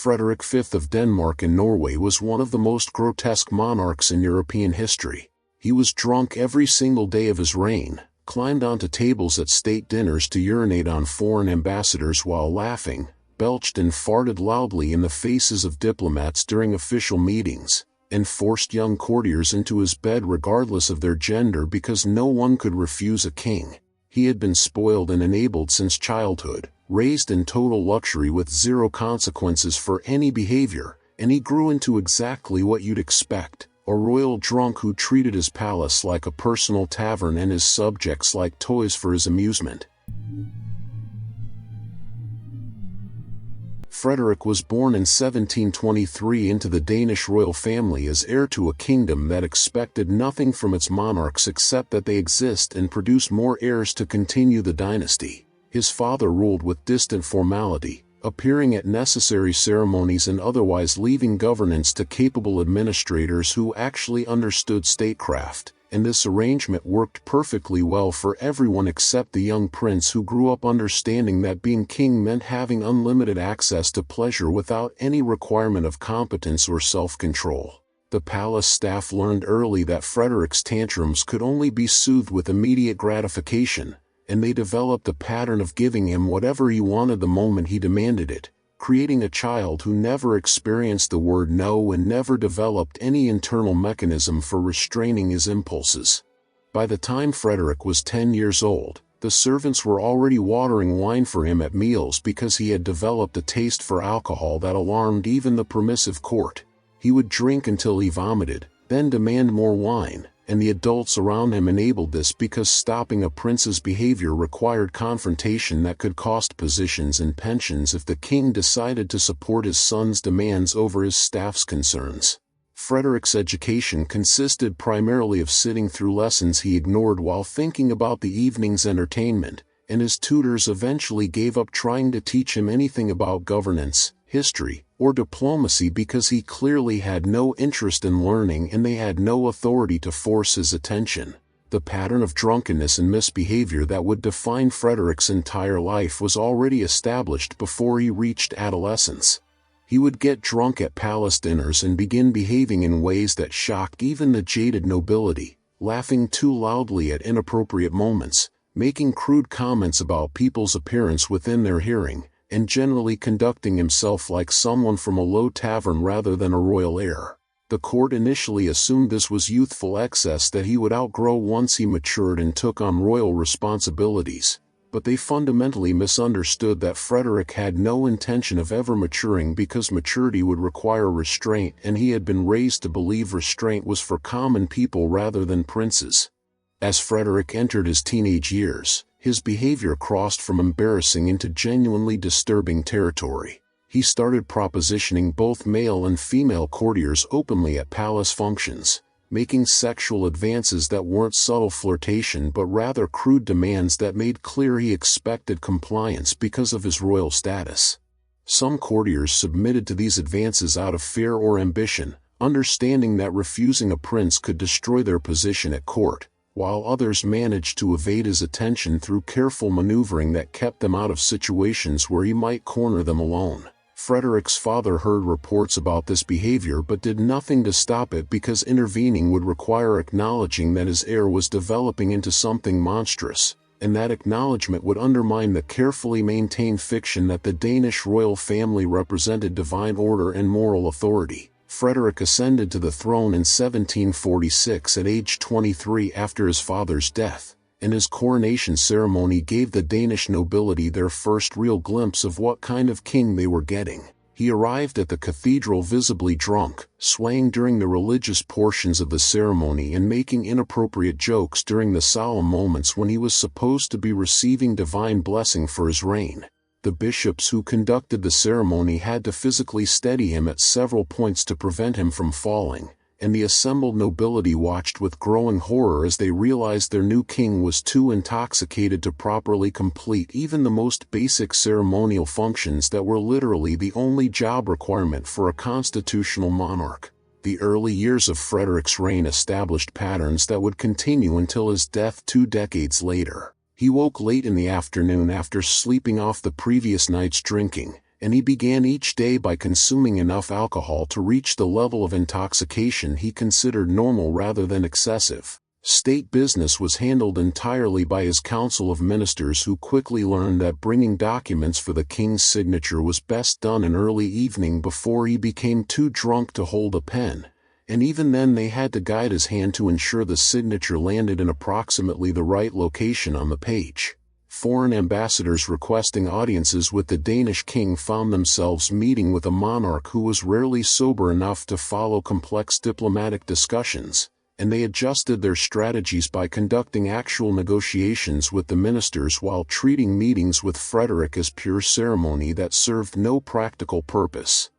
Frederick V of Denmark and Norway was one of the most grotesque monarchs in European history. He was drunk every single day of his reign, climbed onto tables at state dinners to urinate on foreign ambassadors while laughing, belched and farted loudly in the faces of diplomats during official meetings, and forced young courtiers into his bed regardless of their gender because no one could refuse a king. He had been spoiled and enabled since childhood, raised in total luxury with zero consequences for any behavior, and he grew into exactly what you'd expect, a royal drunk who treated his palace like a personal tavern and his subjects like toys for his amusement. Frederick was born in 1723 into the Danish royal family as heir to a kingdom that expected nothing from its monarchs except that they exist and produce more heirs to continue the dynasty. His father ruled with distant formality, appearing at necessary ceremonies and otherwise leaving governance to capable administrators who actually understood statecraft, and this arrangement worked perfectly well for everyone except the young prince, who grew up understanding that being king meant having unlimited access to pleasure without any requirement of competence or self-control. The palace staff learned early that Frederick's tantrums could only be soothed with immediate gratification, and they developed a pattern of giving him whatever he wanted the moment he demanded it, creating a child who never experienced the word no and never developed any internal mechanism for restraining his impulses. By the time Frederick was 10 years old, the servants were already watering wine for him at meals because he had developed a taste for alcohol that alarmed even the permissive court. He would drink until he vomited, then demand more wine, and the adults around him enabled this because stopping a prince's behavior required confrontation that could cost positions and pensions if the king decided to support his son's demands over his staff's concerns. Frederick's education consisted primarily of sitting through lessons he ignored while thinking about the evening's entertainment, and his tutors eventually gave up trying to teach him anything about governance, history, or diplomacy because he clearly had no interest in learning and they had no authority to force his attention. The pattern of drunkenness and misbehavior that would define Frederick's entire life was already established before he reached adolescence. He would get drunk at palace dinners and begin behaving in ways that shocked even the jaded nobility, laughing too loudly at inappropriate moments, making crude comments about people's appearance within their hearing, and generally conducting himself like someone from a low tavern rather than a royal heir. The court initially assumed this was youthful excess that he would outgrow once he matured and took on royal responsibilities, but they fundamentally misunderstood that Frederick had no intention of ever maturing because maturity would require restraint, and he had been raised to believe restraint was for common people rather than princes. As Frederick entered his teenage years, his behavior crossed from embarrassing into genuinely disturbing territory. He started propositioning both male and female courtiers openly at palace functions, making sexual advances that weren't subtle flirtation but rather crude demands that made clear he expected compliance because of his royal status. Some courtiers submitted to these advances out of fear or ambition, understanding that refusing a prince could destroy their position at court, while others managed to evade his attention through careful maneuvering that kept them out of situations where he might corner them alone. Frederick's father heard reports about this behavior but did nothing to stop it because intervening would require acknowledging that his heir was developing into something monstrous, and that acknowledgement would undermine the carefully maintained fiction that the Danish royal family represented divine order and moral authority. Frederick ascended to the throne in 1746 at age 23 after his father's death, and his coronation ceremony gave the Danish nobility their first real glimpse of what kind of king they were getting. He arrived at the cathedral visibly drunk, swaying during the religious portions of the ceremony and making inappropriate jokes during the solemn moments when he was supposed to be receiving divine blessing for his reign. The bishops who conducted the ceremony had to physically steady him at several points to prevent him from falling, and the assembled nobility watched with growing horror as they realized their new king was too intoxicated to properly complete even the most basic ceremonial functions that were literally the only job requirement for a constitutional monarch. The early years of Frederick's reign established patterns that would continue until his death 2 decades later. He woke late in the afternoon after sleeping off the previous night's drinking, and he began each day by consuming enough alcohol to reach the level of intoxication he considered normal rather than excessive. State business was handled entirely by his council of ministers, who quickly learned that bringing documents for the king's signature was best done in early evening before he became too drunk to hold a pen, and even then they had to guide his hand to ensure the signature landed in approximately the right location on the page. Foreign ambassadors requesting audiences with the Danish king found themselves meeting with a monarch who was rarely sober enough to follow complex diplomatic discussions, and they adjusted their strategies by conducting actual negotiations with the ministers while treating meetings with Frederick as pure ceremony that served no practical purpose.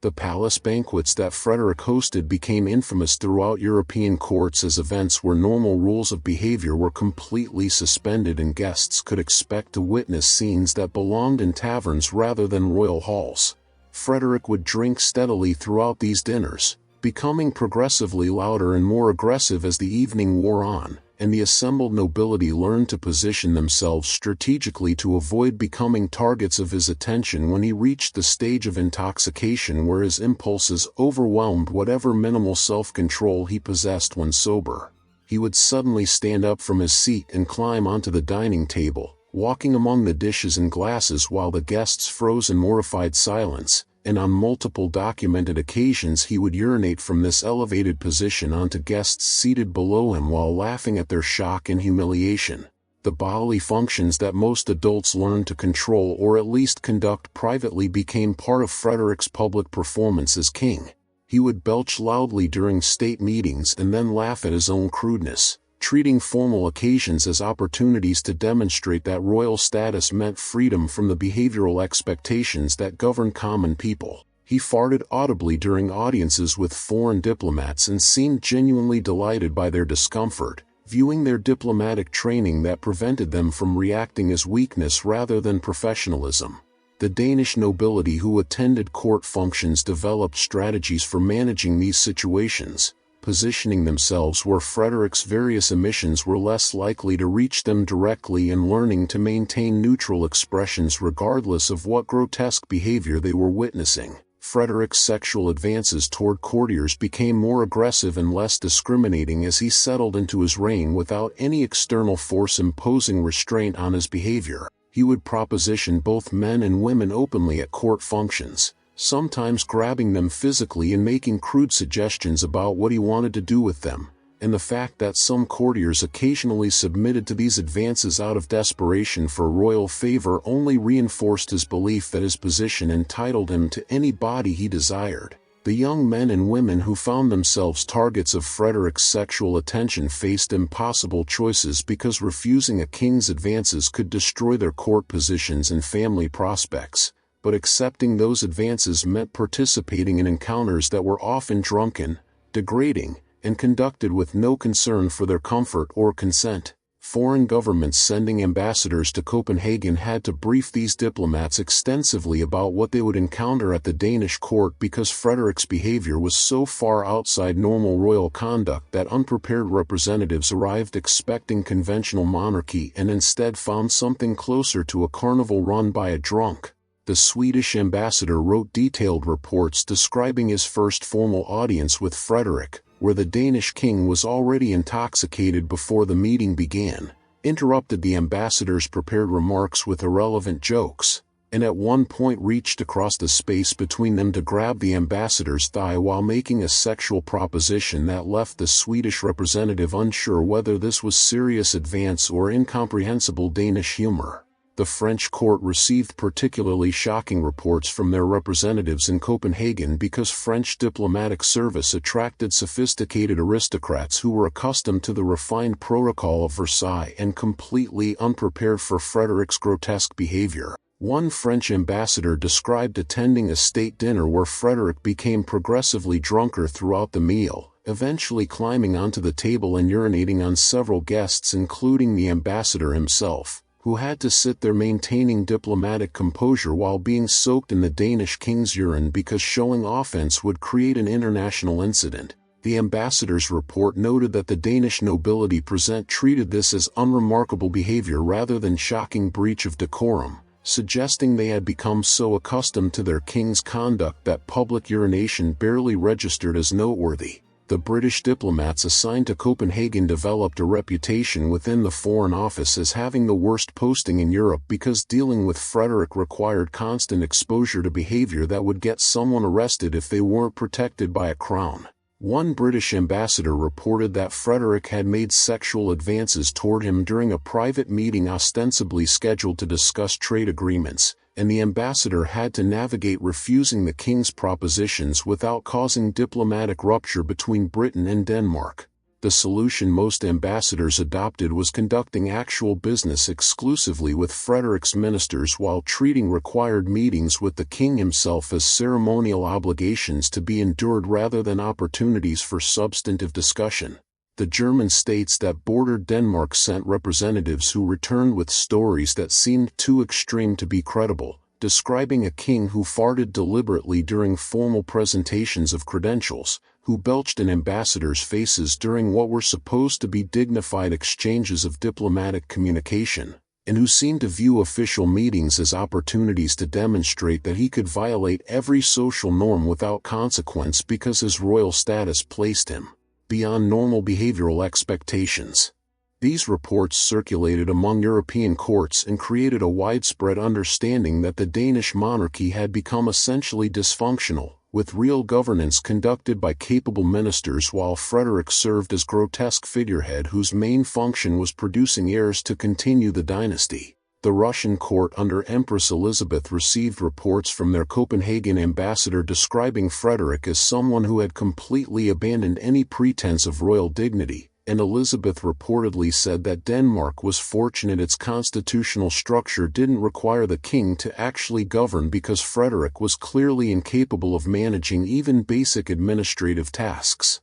The palace banquets that Frederick hosted became infamous throughout European courts as events where normal rules of behavior were completely suspended and guests could expect to witness scenes that belonged in taverns rather than royal halls. Frederick would drink steadily throughout these dinners, becoming progressively louder and more aggressive as the evening wore on, and the assembled nobility learned to position themselves strategically to avoid becoming targets of his attention when he reached the stage of intoxication where his impulses overwhelmed whatever minimal self-control he possessed when sober. He would suddenly stand up from his seat and climb onto the dining table, walking among the dishes and glasses while the guests froze in mortified silence, and on multiple documented occasions he would urinate from this elevated position onto guests seated below him while laughing at their shock and humiliation. The bodily functions that most adults learned to control or at least conduct privately became part of Frederick's public performance as king. He would belch loudly during state meetings and then laugh at his own crudeness, treating formal occasions as opportunities to demonstrate that royal status meant freedom from the behavioral expectations that govern common people. He farted audibly during audiences with foreign diplomats and seemed genuinely delighted by their discomfort, viewing their diplomatic training that prevented them from reacting as weakness rather than professionalism. The Danish nobility who attended court functions developed strategies for managing these situations, positioning themselves where Frederick's various emissions were less likely to reach them directly and learning to maintain neutral expressions regardless of what grotesque behavior they were witnessing. Frederick's sexual advances toward courtiers became more aggressive and less discriminating as he settled into his reign without any external force imposing restraint on his behavior. He would proposition both men and women openly at court functions, sometimes grabbing them physically and making crude suggestions about what he wanted to do with them, and the fact that some courtiers occasionally submitted to these advances out of desperation for royal favor only reinforced his belief that his position entitled him to any body he desired. The young men and women who found themselves targets of Frederick's sexual attention faced impossible choices because refusing a king's advances could destroy their court positions and family prospects, but accepting those advances meant participating in encounters that were often drunken, degrading, and conducted with no concern for their comfort or consent. Foreign governments sending ambassadors to Copenhagen had to brief these diplomats extensively about what they would encounter at the Danish court because Frederick's behavior was so far outside normal royal conduct that unprepared representatives arrived expecting conventional monarchy and instead found something closer to a carnival run by a drunk. The Swedish ambassador wrote detailed reports describing his first formal audience with Frederick, where the Danish king was already intoxicated before the meeting began, interrupted the ambassador's prepared remarks with irrelevant jokes, and at one point reached across the space between them to grab the ambassador's thigh while making a sexual proposition that left the Swedish representative unsure whether this was serious advance or incomprehensible Danish humor. The French court received particularly shocking reports from their representatives in Copenhagen because French diplomatic service attracted sophisticated aristocrats who were accustomed to the refined protocol of Versailles and completely unprepared for Frederick's grotesque behavior. One French ambassador described attending a state dinner where Frederick became progressively drunker throughout the meal, eventually climbing onto the table and urinating on several guests including the ambassador himself, who had to sit there maintaining diplomatic composure while being soaked in the Danish king's urine because showing offense would create an international incident. The ambassador's report noted that the Danish nobility present treated this as unremarkable behavior rather than shocking breach of decorum, suggesting they had become so accustomed to their king's conduct that public urination barely registered as noteworthy. The British diplomats assigned to Copenhagen developed a reputation within the Foreign Office as having the worst posting in Europe because dealing with Frederick required constant exposure to behavior that would get someone arrested if they weren't protected by a crown. One British ambassador reported that Frederick had made sexual advances toward him during a private meeting ostensibly scheduled to discuss trade agreements, and the ambassador had to navigate refusing the king's propositions without causing diplomatic rupture between Britain and Denmark. The solution most ambassadors adopted was conducting actual business exclusively with Frederick's ministers while treating required meetings with the king himself as ceremonial obligations to be endured rather than opportunities for substantive discussion. The German states that bordered Denmark sent representatives who returned with stories that seemed too extreme to be credible, describing a king who farted deliberately during formal presentations of credentials, who belched in ambassadors' faces during what were supposed to be dignified exchanges of diplomatic communication, and who seemed to view official meetings as opportunities to demonstrate that he could violate every social norm without consequence because his royal status placed him beyond normal behavioral expectations. These reports circulated among European courts and created a widespread understanding that the Danish monarchy had become essentially dysfunctional, with real governance conducted by capable ministers while Frederick served as grotesque figurehead whose main function was producing heirs to continue the dynasty. The Russian court under Empress Elizabeth received reports from their Copenhagen ambassador describing Frederick as someone who had completely abandoned any pretense of royal dignity, and Elizabeth reportedly said that Denmark was fortunate its constitutional structure didn't require the king to actually govern because Frederick was clearly incapable of managing even basic administrative tasks.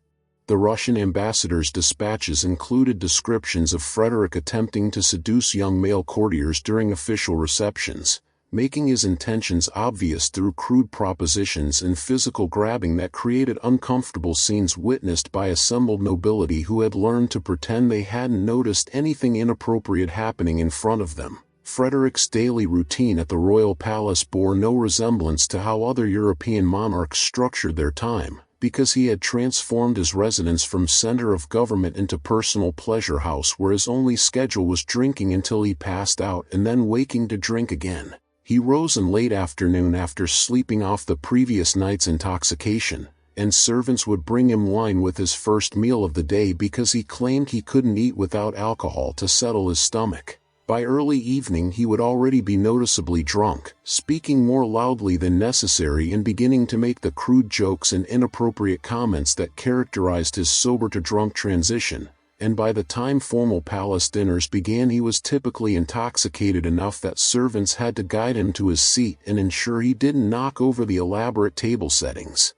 The Russian ambassador's dispatches included descriptions of Frederick attempting to seduce young male courtiers during official receptions, making his intentions obvious through crude propositions and physical grabbing that created uncomfortable scenes witnessed by assembled nobility who had learned to pretend they hadn't noticed anything inappropriate happening in front of them. Frederick's daily routine at the royal palace bore no resemblance to how other European monarchs structured their time, because he had transformed his residence from center of government into personal pleasure house where his only schedule was drinking until he passed out and then waking to drink again. He rose in late afternoon after sleeping off the previous night's intoxication, and servants would bring him wine with his first meal of the day because he claimed he couldn't eat without alcohol to settle his stomach. By early evening he would already be noticeably drunk, speaking more loudly than necessary and beginning to make the crude jokes and inappropriate comments that characterized his sober-to-drunk transition, and by the time formal palace dinners began he was typically intoxicated enough that servants had to guide him to his seat and ensure he didn't knock over the elaborate table settings.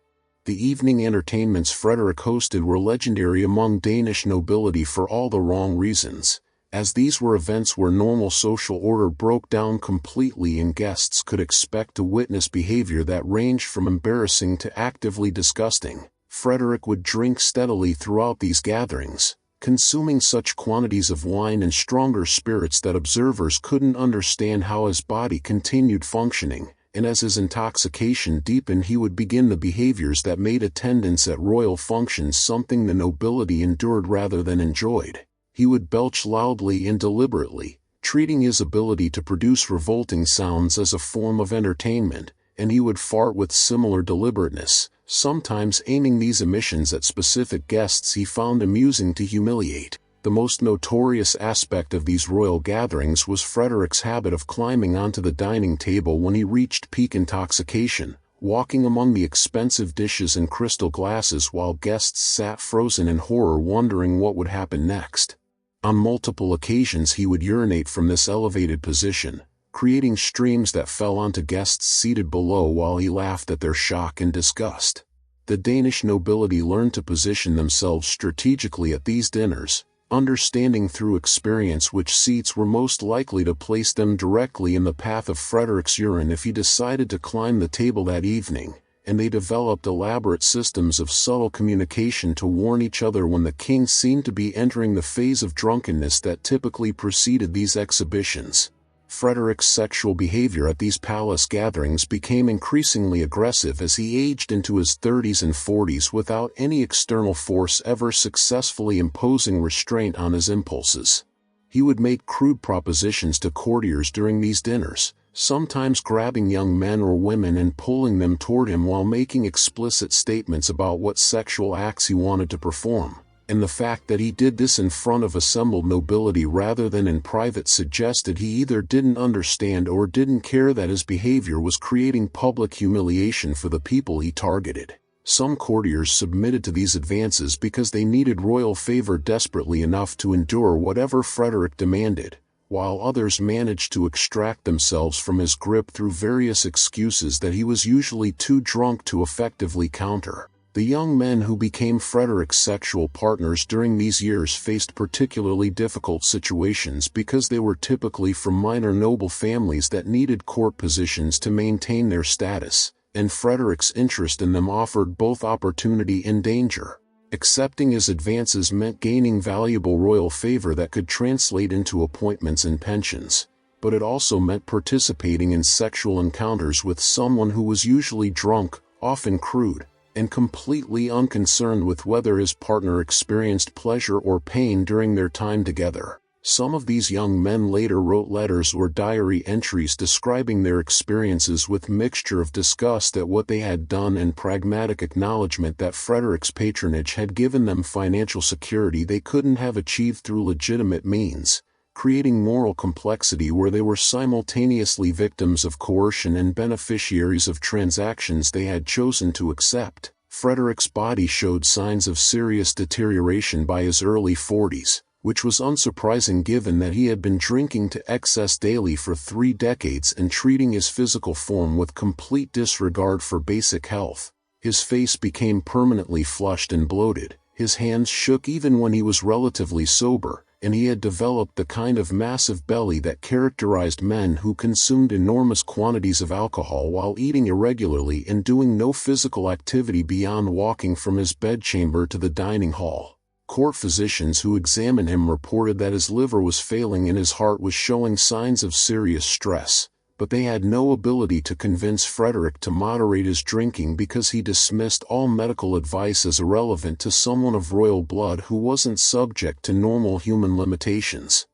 The evening entertainments Frederick hosted were legendary among Danish nobility for all the wrong reasons, as these were events where normal social order broke down completely and guests could expect to witness behavior that ranged from embarrassing to actively disgusting. Frederick would drink steadily throughout these gatherings, consuming such quantities of wine and stronger spirits that observers couldn't understand how his body continued functioning, and as his intoxication deepened he would begin the behaviors that made attendance at royal functions something the nobility endured rather than enjoyed. He would belch loudly and deliberately, treating his ability to produce revolting sounds as a form of entertainment, and he would fart with similar deliberateness, sometimes aiming these emissions at specific guests he found amusing to humiliate. The most notorious aspect of these royal gatherings was Frederick's habit of climbing onto the dining table when he reached peak intoxication, walking among the expensive dishes and crystal glasses while guests sat frozen in horror wondering what would happen next. On multiple occasions he would urinate from this elevated position, creating streams that fell onto guests seated below while he laughed at their shock and disgust. The Danish nobility learned to position themselves strategically at these dinners, understanding through experience which seats were most likely to place them directly in the path of Frederick's urine if he decided to climb the table that evening, and they developed elaborate systems of subtle communication to warn each other when the king seemed to be entering the phase of drunkenness that typically preceded these exhibitions. Frederick's sexual behavior at these palace gatherings became increasingly aggressive as he aged into his 30s and 40s without any external force ever successfully imposing restraint on his impulses. He would make crude propositions to courtiers during these dinners, sometimes grabbing young men or women and pulling them toward him while making explicit statements about what sexual acts he wanted to perform. And the fact that he did this in front of assembled nobility rather than in private suggested he either didn't understand or didn't care that his behavior was creating public humiliation for the people he targeted. Some courtiers submitted to these advances because they needed royal favor desperately enough to endure whatever Frederick demanded, while others managed to extract themselves from his grip through various excuses that he was usually too drunk to effectively counter. The young men who became Frederick's sexual partners during these years faced particularly difficult situations because they were typically from minor noble families that needed court positions to maintain their status, and Frederick's interest in them offered both opportunity and danger. Accepting his advances meant gaining valuable royal favor that could translate into appointments and pensions, but it also meant participating in sexual encounters with someone who was usually drunk, often crude, and completely unconcerned with whether his partner experienced pleasure or pain during their time together. Some of these young men later wrote letters or diary entries describing their experiences with mixture of disgust at what they had done and pragmatic acknowledgement that Frederick's patronage had given them financial security they couldn't have achieved through legitimate means, creating moral complexity where they were simultaneously victims of coercion and beneficiaries of transactions they had chosen to accept. Frederick's body showed signs of serious deterioration by his early 40s, which was unsurprising given that he had been drinking to excess daily for 3 decades and treating his physical form with complete disregard for basic health. His face became permanently flushed and bloated, his hands shook even when he was relatively sober, and he had developed the kind of massive belly that characterized men who consumed enormous quantities of alcohol while eating irregularly and doing no physical activity beyond walking from his bedchamber to the dining hall. Court physicians who examined him reported that his liver was failing and his heart was showing signs of serious stress, but they had no ability to convince Frederick to moderate his drinking because he dismissed all medical advice as irrelevant to someone of royal blood who wasn't subject to normal human limitations.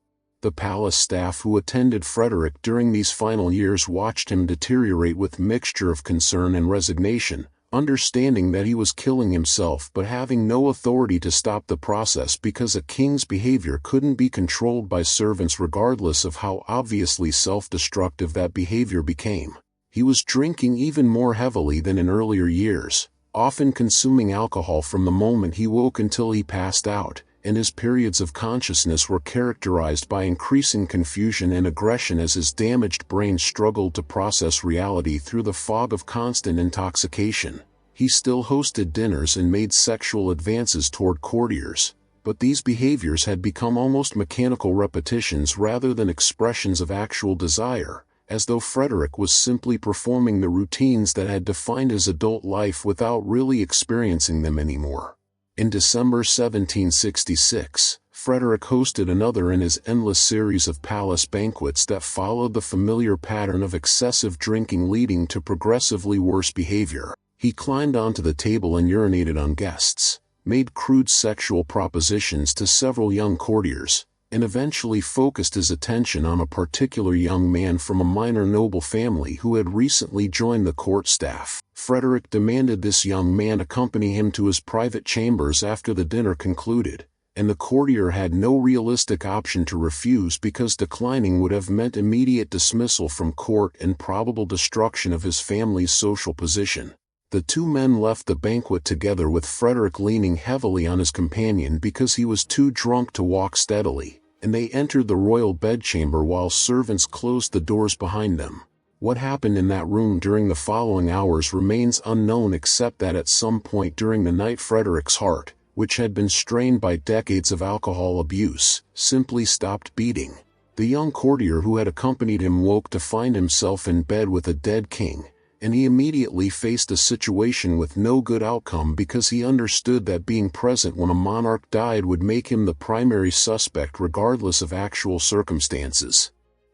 The palace staff who attended Frederick during these final years watched him deteriorate with mixture of concern and resignation, understanding that he was killing himself but having no authority to stop the process because a king's behavior couldn't be controlled by servants regardless of how obviously self-destructive that behavior became. He was drinking even more heavily than in earlier years, often consuming alcohol from the moment he woke until he passed out, and his periods of consciousness were characterized by increasing confusion and aggression as his damaged brain struggled to process reality through the fog of constant intoxication. He still hosted dinners and made sexual advances toward courtiers, but these behaviors had become almost mechanical repetitions rather than expressions of actual desire, as though Frederick was simply performing the routines that had defined his adult life without really experiencing them anymore. In December 1766, Frederick hosted another in his endless series of palace banquets that followed the familiar pattern of excessive drinking leading to progressively worse behavior. He climbed onto the table and urinated on guests, made crude sexual propositions to several young courtiers, and eventually focused his attention on a particular young man from a minor noble family who had recently joined the court staff. Frederick demanded this young man accompany him to his private chambers after the dinner concluded, and the courtier had no realistic option to refuse because declining would have meant immediate dismissal from court and probable destruction of his family's social position. The two men left the banquet together with Frederick leaning heavily on his companion because he was too drunk to walk steadily, and they entered the royal bedchamber while servants closed the doors behind them. What happened in that room during the following hours remains unknown except that at some point during the night Frederick's heart, which had been strained by decades of alcohol abuse, simply stopped beating. The young courtier who had accompanied him woke to find himself in bed with a dead king, and he immediately faced a situation with no good outcome because he understood that being present when a monarch died would make him the primary suspect regardless of actual circumstances.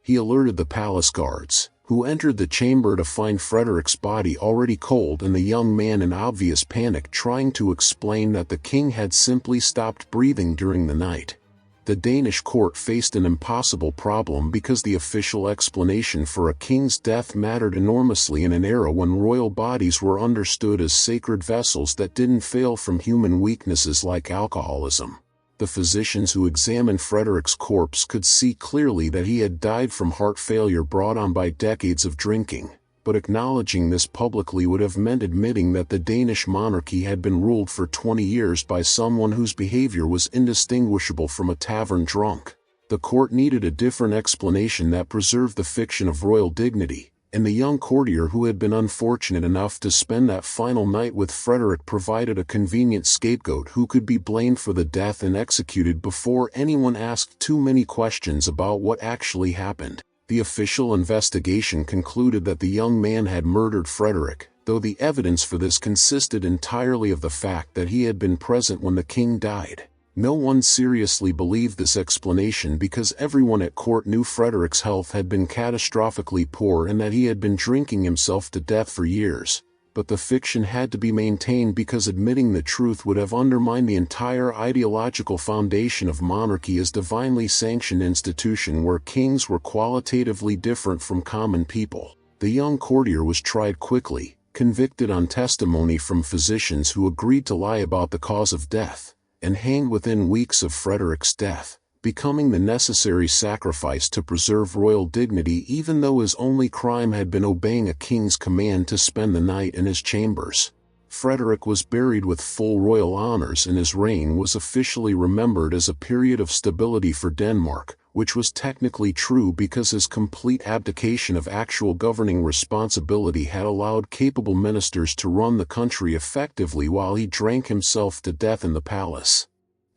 he alerted the palace guards, who entered the chamber to find Frederick's body already cold and the young man in obvious panic trying to explain that the king had simply stopped breathing during the night. The Danish court faced an impossible problem because the official explanation for a king's death mattered enormously in an era when royal bodies were understood as sacred vessels that didn't fail from human weaknesses like alcoholism. The physicians who examined Frederick's corpse could see clearly that he had died from heart failure brought on by decades of drinking, but acknowledging this publicly would have meant admitting that the Danish monarchy had been ruled for 20 years by someone whose behavior was indistinguishable from a tavern drunk. The court needed a different explanation that preserved the fiction of royal dignity, and the young courtier who had been unfortunate enough to spend that final night with Frederick provided a convenient scapegoat who could be blamed for the death and executed before anyone asked too many questions about what actually happened. The official investigation concluded that the young man had murdered Frederick, though the evidence for this consisted entirely of the fact that he had been present when the king died. No one seriously believed this explanation because everyone at court knew Frederick's health had been catastrophically poor and that he had been drinking himself to death for years. But the fiction had to be maintained because admitting the truth would have undermined the entire ideological foundation of monarchy as divinely sanctioned institution where kings were qualitatively different from common people. The young courtier was tried quickly, convicted on testimony from physicians who agreed to lie about the cause of death, and hanged within weeks of Frederick's death, becoming the necessary sacrifice to preserve royal dignity even though his only crime had been obeying a king's command to spend the night in his chambers. Frederick was buried with full royal honors and his reign was officially remembered as a period of stability for Denmark, which was technically true because his complete abdication of actual governing responsibility had allowed capable ministers to run the country effectively while he drank himself to death in the palace.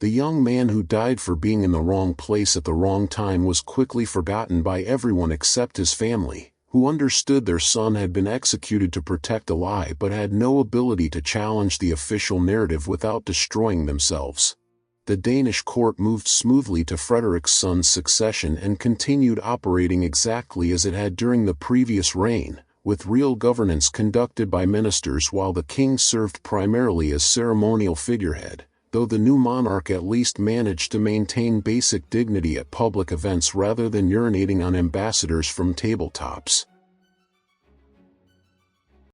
The young man who died for being in the wrong place at the wrong time was quickly forgotten by everyone except his family, who understood their son had been executed to protect a lie but had no ability to challenge the official narrative without destroying themselves. The Danish court moved smoothly to Frederick's son's succession and continued operating exactly as it had during the previous reign, with real governance conducted by ministers while the king served primarily as ceremonial figurehead, though the new monarch at least managed to maintain basic dignity at public events rather than urinating on ambassadors from tabletops.